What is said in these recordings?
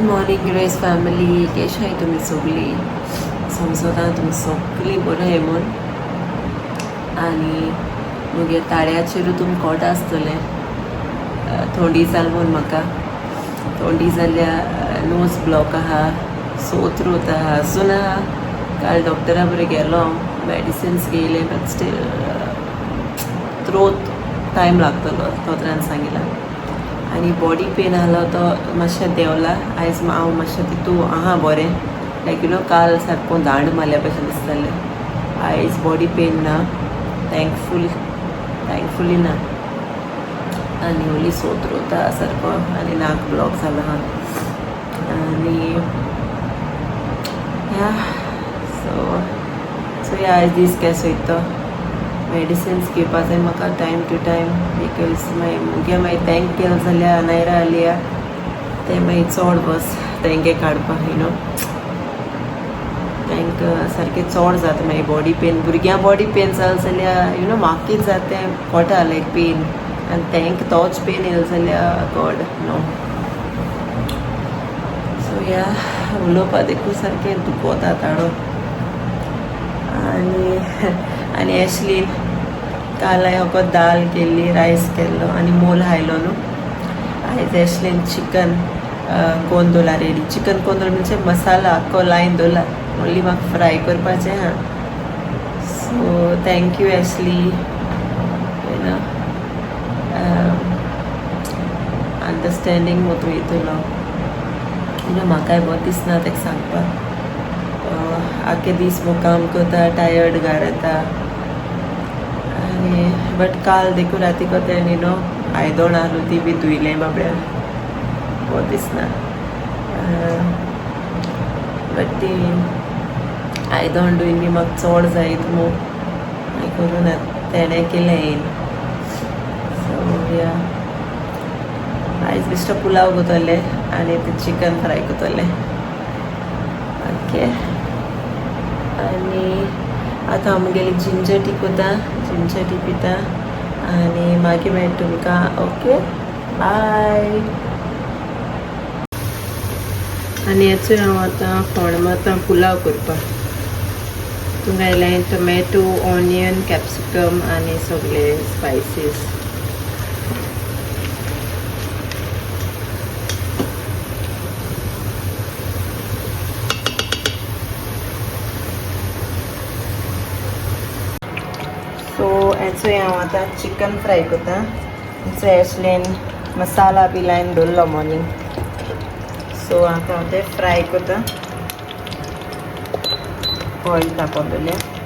Morning grace family केश आहे तुम्ही सगळी समजता तुम्ही सगळी बरं आहे म्हूण आनी मुगे ताळ्याचेर तुमी कोट आसतले थोडी जाल म्हूण म्हाका थोडी जाल्यार नोज ब्लॉक आहा सोत रोत आहा अजून आहा काल डॉक्टरा बरें गेलो medicines घेयले but still throat time लागतलो दोतोरान सांगिला आनी बॉडी पेन आहलो तो मातशें देंवला आयज हांव मातशें तितू आहा बरें लायक यू नो काल सारको दांड मारल्या भशेन दिसतालें आयज बॉडी पेन ना थँकफुली ना आनी ओली सोत रोता सारको आनी नाक ब्लॉक जाला हा आनी या सो या आयज दीस केसो वयता मेडिसिन्स घेवपा जाय म्हाका टायम टू टायम बिकॉज मुगे मागीर थँक केलो जाल्यार नायरा आलिया ते मागीर चड बस तेंगे काडपाक यू नो तांकां सारकें चड जाता मागीर बॉडी पेन भुरग्यां बॉडी पेन जालें जाल्यार यू नो म्हाकीच जाता तें कोटा लायक पेन आनी तांकां तोच पेन येयलो जाल्यार गॉड नो सो या उलोवपा देखून सारकें दुखोता ताळो आनी एशलीन काल हांवें दाल केल्ली रायस केल्लो आनी मोल हायलो न्हू आयज एशलीन चिकन कोन दवरला रेडी चिकन कोन दवरला म्हणजे मसाला आख्खो लायन दवरला ओन्ली म्हाका फ्राय करपाचें हा so thank you Ashley you know understanding मो तूं येतलो यू नो म्हाकाय बरें दिसना ताका सांगपाक आख्खे दीस मो काम करता टायर्ड घरा येता आनी बट काल देखून राती कोतें यू नो आयदोण आहलो ती बी धुयलें बाबड्या बरें दिसना बट ती आयदोण धुयन बी म्हाका चड जायत मो हें करून तेणें केलें येयन सो या आयज बेश्टो पुलाव करतले आनी ते चिकन फ्राय करतले ओके आनी आतां हांव मुगेली जिंजर टी कोता जिंजर टी पिता आनी मागीर मेळटा तुमकां ओके बाय आनी हेचो हांव आतां फोण मारता पुलाव करपाक तुमकां आयलें टोमॅटो ऑनियन कॅप्सिकम आनी सगळे स्पायसीस सो हेचो हांव आतां चिकन फ्राय करता हेचो एशलेन मसाला बी लायन दवरलो मॉर्निंग सो आतां हांव तें फ्राय करता ऑयल तापोवन दवरलें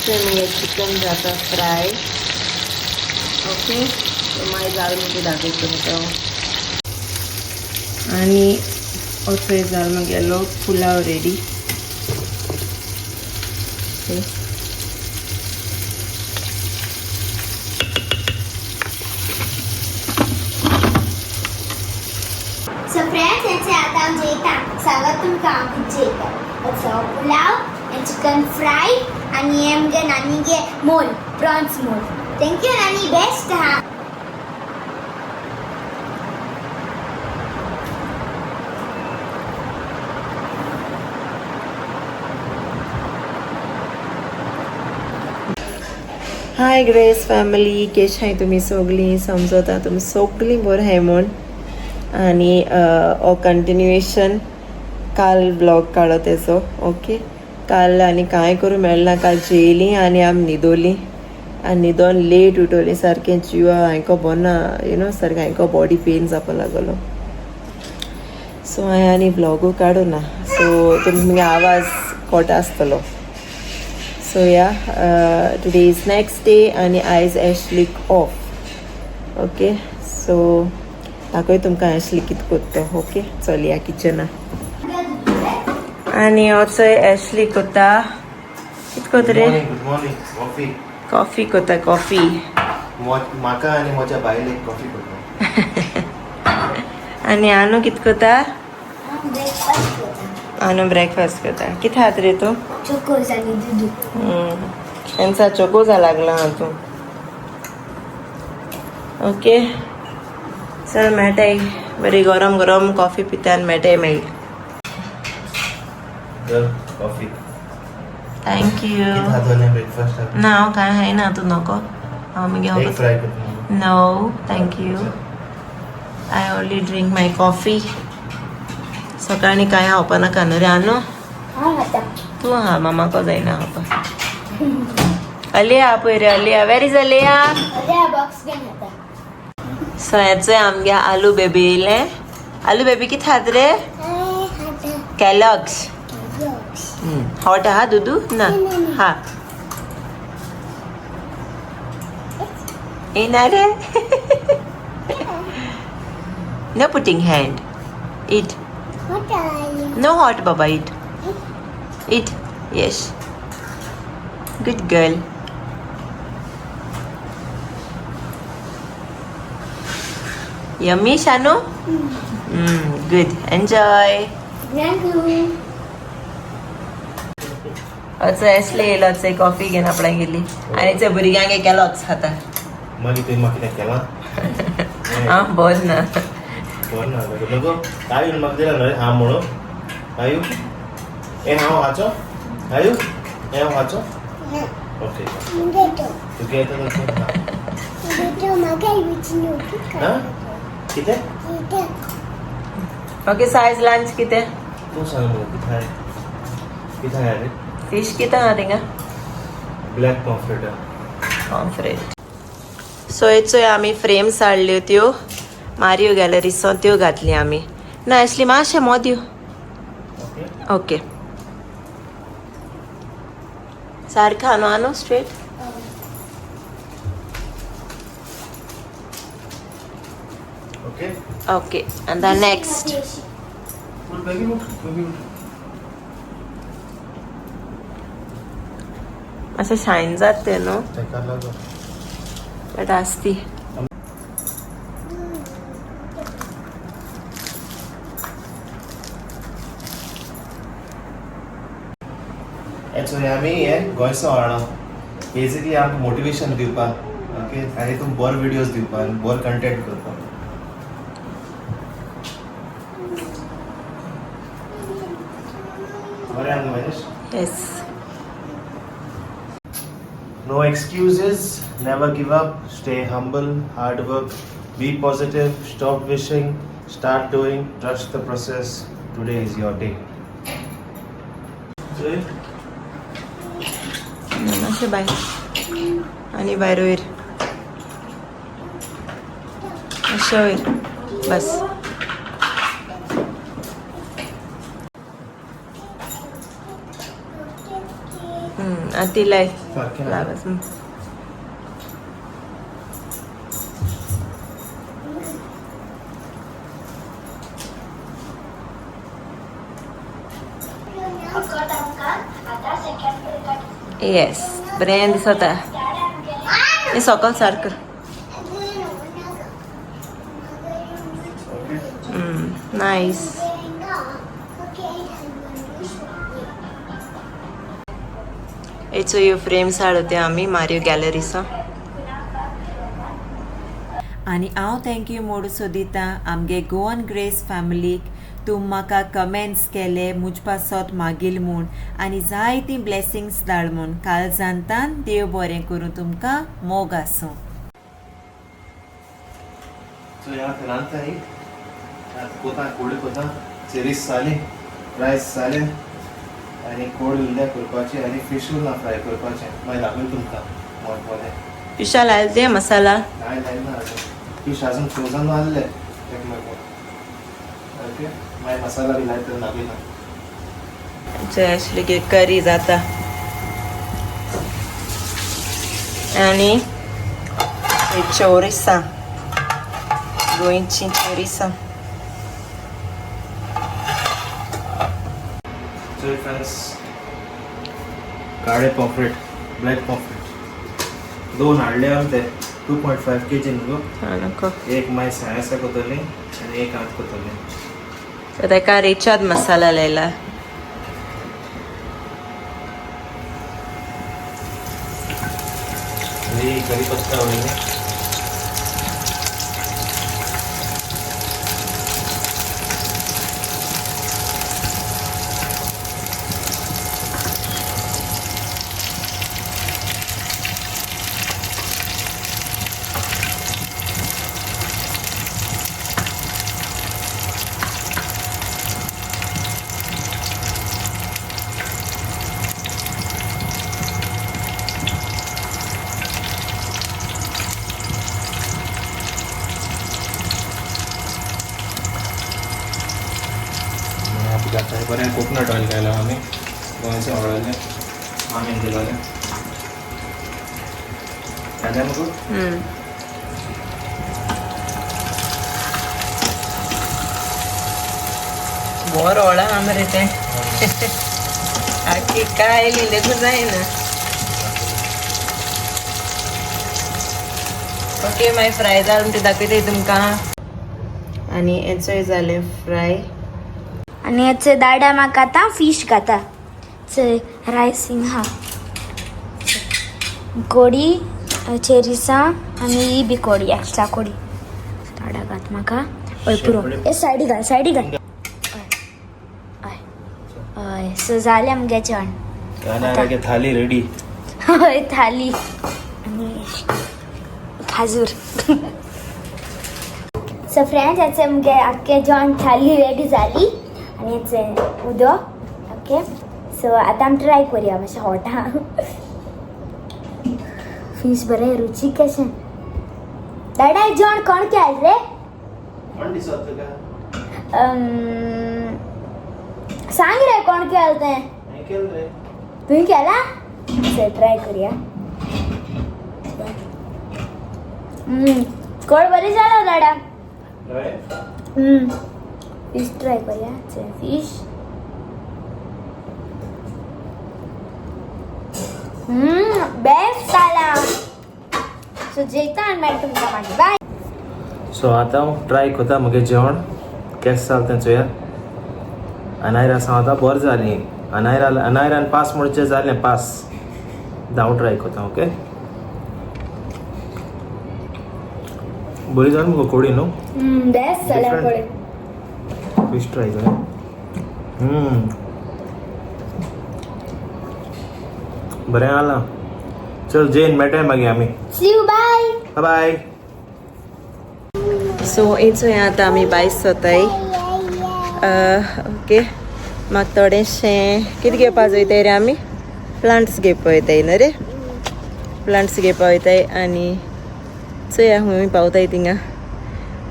मुगे चिकन जाता फ्राय ओके मागीर जाल मुगे दाखयता तुमकां आनी असो जाल मुगेलो pulao ready okay so friends हेचे आतां हांव जेयता सांगात तुमकां हांव कितें जेयता असो पुलाव एंड चिकन फ्राय आनी हे मुगे नानीगे मोल प्रॉन्स मोल थँक्यू नानी बेस्ट हा हाय ग्रेस फॅमिली केश हाय तुमी सगळीं समजता तुमी सगळीं बरें हाय म्हूण आनी हो कंटिन्युएशन काल ब्लॉग काडो तेचो ओके काल आनी कांय करूं मेळना काल जेयलीं आनी आमी न्हिदोलीं आनी न्हिदोन लेट उठोलीं सारकें जिवा हांकां बरना यू नो सारकें हांकां बॉडी पेन जावपा लागलो सो हांवें आनी ब्लॉगू काडूं ना सो तुमगे आवाज कोटा आसतलो सो या टुडे इज नेक्स्ट डे आनी आयज एशलीक ऑफ ओके सो दाखय तुमकां ॲशली कित कोत्तो. ओके चल या किचना. आणि हो चोय ॲशली कोता कित कोत रे. Good morning. कॉफी. कॉफी कोता कॉफी. म्हाका आनी म्हज्या बायलेक कॉफी करता. आणि आनू कित कोता. ब्रेकफास्ट करता. आनू ब्रेकफास्ट कोता. कित खात रे तू. चोकोज आणि दूध. त्यांचा चोकोजा लागला हा तू. ओके चल मेळटाय बरी गरम गरम कॉफी पितान मेळटाय मेळी. कॉफी. थँक्यू. कित खातोलें ब्रेकफास्ट. ना हांव कांय खायना तू नको. हांव मगे एग फ्राय करता. No thank you. I only drink my coffee. सकाळी काय खावपा नाका न्हू रे आनू. हांव खाता. तू हा मामाको जायना खावपा. अलिया पळय रे अलिया. वेर इज अलिया. अरे बॉक्स घेऊन खाता. सो हेचो आमगे आलू बेबी येयले. आलू बेबी कित खात रे. कॅलॉग्स. हॉट हा दुदू ना हा येना रे. No putting hand. It no hot बाबा. It it yes good girl. Yummy Shanu. Good enjoy. असं एसले येयलो चोय कॉफी घेवन आपणाक गेली आनी चोय भुरग्यांक कॅलॉग्स खाता. मागीर तुवें म्हाका कितें केलां. आं बोर ना. बरें ना नको. आयू म्हाका दिला न्हू हांव म्हणून. आयू हे हांव खाचो. आयू हे हांव खाचो. ओके तू घेता कितें. ओके सायज लंच कितें. तूं सांग म्हाका कितें हाय रे. फिश कितें हा थिंगा. Black pomfret. पॉम्फ्रेट. सो हेचोय आमी फ्रेम्स हाडल्यो त्यो मारियो गॅलरीसो त्यो घातली आमी. ना ॲशली मातशें मोदियो. ओके. ओके सारखा न्हू आनू straight. Okay. Okay and the next. असं शाईन जाते न्हू बट आसती. आमी हे गोंयचो हाडलो बेजिकली आमकां मोटिवेशन दिवपाक. ओके आनी तुम बोर विडियोज दिवपाक बोर कंटेंट करपाक. बरें आहा Mahesh. Yes. No excuses, never give up, stay humble, hard work, be positive, stop wishing, start doing, trust the process. Today is your day. मातशें बाय आनी भायर वयर अशें वयर बस. आती लाय लावस. येस बरें दिसता. हे सकल सारकें. नायस. हेचो ह्यो फ्रेम्स हाडल्यो आमी मारियो गॅलरीचो. आनी हांव थँक्यू म्हणून सोदिता आमगे गोवन ग्रेस फॅमिलीक. तूं म्हाका कमेंट्स केले मुज पासत मागील म्हूण आनी जायती ब्लेसिंग्स धाड म्हूण. काल जानतान देव बरें करूं तुमकां मोग आसूं. So यहाँ फिनांता ही कोता कोडी कोता सिरीज साली रायस साले आनी कोड उल्ल्या करपाचे आनी फिश उल्ला फ्राय करपाचे. मागीर दाखय तुमकां मोठमोठे. फिशा लायल ते मसाला. नाय लायना फिश अजून फ्रोजन आसले एकमेको. ओके मागीर मसाला बी लायता दाखयता. जय आसली करी जाता आनी चोरिसां गोंयची चेरीसां. सो फ्रेंड्स काळे पॉपरेट ब्लॅक पॉपरेट 2 हाडले ते 2.5 kg न्हू. नको एक माय सायसा कोतली आनी एक आठ कोतली. तर ताका रेचाद मसाला लायला. आणि कढीपत्ता वगैरे जाता है बरें कोकोनट ऑयल घायला आमी गोंयचे ऑळले आमीन दिलोले कांदे मगो बोर ओळा आमरे ते आखी काय लिहिलेच जायना. ओके माय फ्राय जावन ते दाखयते तुमकां. आनी हेचोय जाले फ्राय. आणि याचे दाडा म्हाका आतां फिश घाता. रायसींग हा कोडी चेरीसां आनी ही बी कोडी एक्स्ट्रा कोडी दाडा घात म्हाका. हय पुरो ए सायडी घाल सायडी घाल. हय हय सो जालें आमगे जेवण. गाण्यागे थाली रेडी. हय थाली आनी खाजूर. सो फ्रेंड्स याचे आमगे आख्खे जेवण थाली रेडी जाली आनी याचे उदक. ओके सो आतां आमी ट्राय करुया मातशें हॉट हा. फिश बरें रुचीक कशें. दाडा हे जेवण कोण केलें रे. कोण दिसत तुका सांग रे कोण केलें तें. हांवें केलें रे. तुवें केलां. चल ट्राय करुया. कोण बरें जालो दाडा. फिश ट्राय करूया. फिश बेस्ट जाला. सो जेता आनी मागीर तुमकां मागीर बाय. सो आतां हांव ट्राय कोता म्हगे जेवण केशें जालें तें चोया. अनायरा सांगता बरें जालीं. अनायरान पास म्हणचें जालें पास. हांव ट्राय कोता. ओके बरी जाली मुगो कोडी न्हू. बेस्ट जाला कोडी. फिश ट्राय करूया. बरें जालां. चल जेन मेळटाय मागीर आमी. See you bye bye. So हेचोय आतां आमी भायर सरताय. ओके म्हाका थोडेंशें कितें घेवपा वयताय रे आमी. प्लांट्स घेवपा वयताय न्हू रे. प्लांट्स घेवपा वयताय आनी चोया हूंय पावताय थिंगा.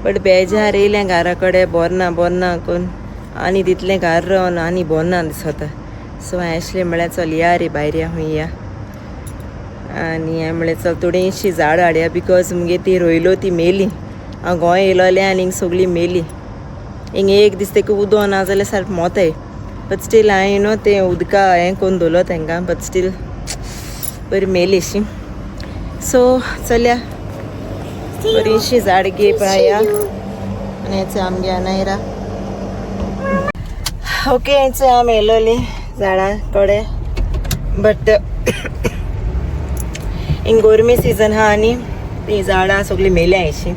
बट बेजार येयलें घरा कडेन बोरना करून आनी तितलें घर रावन आनी बोरना दिसता. सो हांवें आसलें म्हळ्यार चल या रे भायर या हूंय या. आनी हांवें म्हळें चल थोडीशीं झाड हाडया बिकॉज मुगे ती रोयलो ती मेली. हांव गोंय येयलोलें आनी हिंग सगळीं मेली. हिंग एक दीस तेका उदक ना जाल्यार सारकें मोताय. बट स्टील हांवें न्हू तें उदका हें करून दवरलो तांकां. बट स्टील बरी मेली अशी. सो चलया बरीशीं झाड घे पळया. आनी हेचें आमगे अनायरा. ओके हेचें आमी येयलोलीं झाडां कोडे. बट हिंग गोरमे सीजन आहा आनी ती झाडां सगळीं मेल्या अशीं.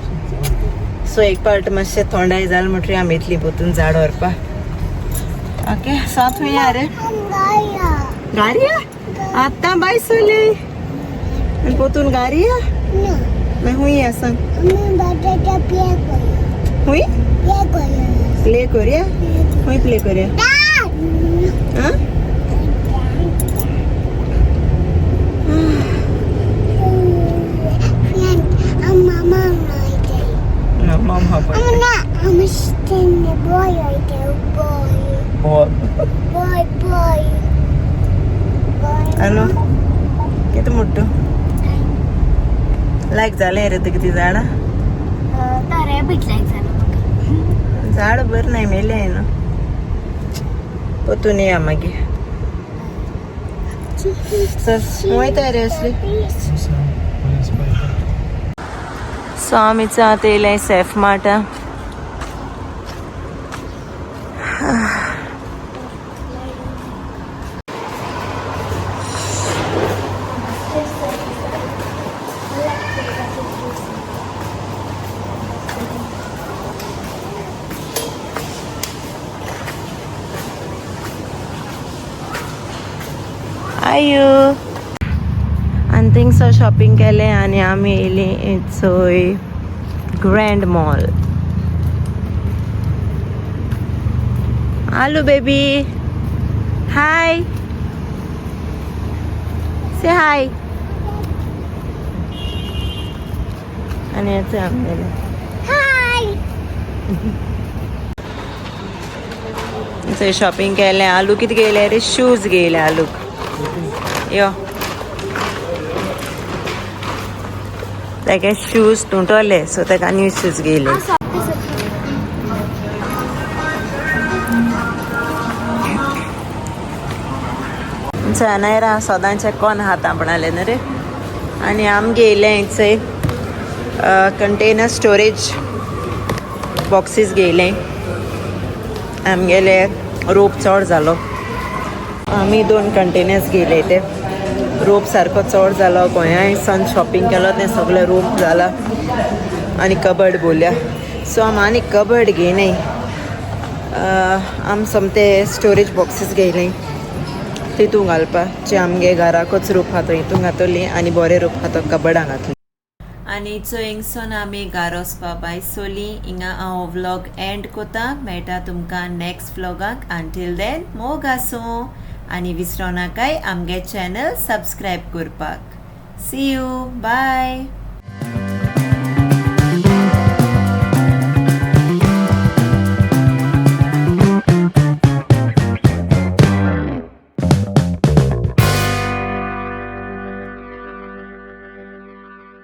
सो एक पार्ट मातशें थोंडाय जालें म्हणटरी आमी येतलीं पोतून झाड व्हरपा. ओके सात हुंया रे. गारया आतां बाय सोली आनी पोतून गारया. मैं हुई सांग हुई प्ले करूया. हुई प्ले करूया. हाँ मम हाँ बोल. हॅलो किती मोठं लायक जालें रे ते किती झाडां. रॅबिट लायक झालं म्हाका. झाड बरं नाही मेले आहे ना पोतून या मागे चल वयता रे असली सो आम्हीच आता येयलें सेफ मार्ट आयु आणि थिंगसर शॉपिंग केलें आनी आमी येयलीं इट्सोय ग्रँड मॉल. आलू बेबी हाय से हाय आणि याचं आम्ही गेले थंय शॉपिंग केलें. आलू कितें घेयले रे शूज घेयले आलूक यो ताका शूज तुटले सो ताका न्यू शूज घेयले. नायरा सोदांचे कोण हात आपणाले न्ही रे. आनी आमी घेयले थंय कंटेनर स्टोरेज बॉक्सीस घेयले. आमगेले रोप चड जालो आमी 2 कंटेनर्स घेयले ते रोप सारको चड जालो. गोंयाय सन शॉपिंग केलो तें सगळें रोप जाला आनी कबर्ड बोल्या सो आमी आनी कबर्ड घेयनाय. आमी सोमते स्टोरेज बॉक्सीस घेयले तितू घालपा जे आमगे घराकूच रूप आहा तो हितून घातली आनी बरें रूप आहा तो कबर्डां घातली. आनी चो हिंगसून आमी घरा वचपा भायर सोली. हिंगा हांव व्लॉग एंड कोता. मेळटा तुमकां नेक्स्ट व्लॉगाक. अंटील देन मोग आसूं आनी विसरो नाकाय आमगे चॅनल सबस्क्रायब करपाक. See you bye.